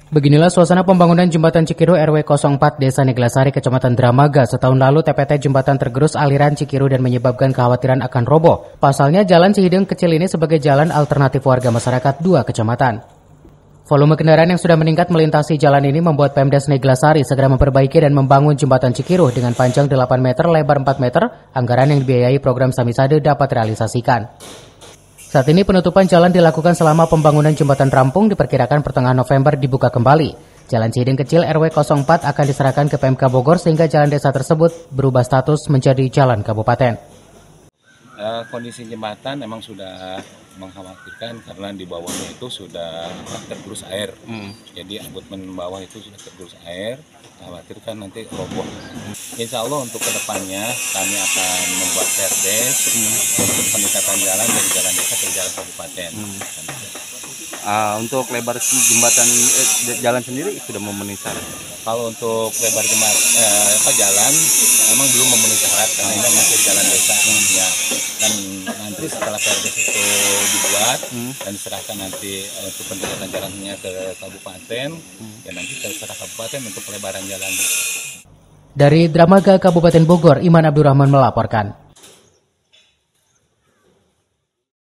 Beginilah suasana pembangunan jembatan Cikiru RW 04 Desa Neglasari, Kecamatan Dramaga. Setahun lalu TPT jembatan tergerus aliran Cikiru dan menyebabkan kekhawatiran akan roboh. Pasalnya jalan Cihideng kecil ini sebagai jalan alternatif warga masyarakat dua kecamatan. Volume kendaraan yang sudah meningkat melintasi jalan ini membuat Pemdes Neglasari segera memperbaiki dan membangun jembatan Cikiru dengan panjang 8 meter, lebar 4 meter. Anggaran yang dibiayai program Samisade dapat realisasikan. Saat ini penutupan jalan dilakukan selama pembangunan jembatan rampung, diperkirakan pertengahan November dibuka kembali. Jalan Cihideng kecil RW 04 akan diserahkan ke PMK Bogor sehingga jalan desa tersebut berubah status menjadi jalan kabupaten. Kondisi jembatan memang sudah mengkhawatirkan karena di bawahnya itu sudah tergerus air. Jadi abutmen bawah itu sudah tergerus air, khawatirkan nanti roboh. Insya Allah untuk kedepannya kami akan membuat perdes untuk peningkatan jalan dari jalan desa ke jalan kabupaten. Untuk lebar jembatan jalan sendiri sudah memenuhi syarat. Kalau untuk lebar jalan memang belum memenuhi syarat karena ini masih jalan desa ya. Dan nanti setelah perdes itu dibuat dan diserahkan nanti untuk peningkatan jalannya ke kabupaten, ya nanti terserah kabupaten untuk pelebaran jalan. Dari Dramaga, Kabupaten Bogor, Iman Abdurrahman melaporkan.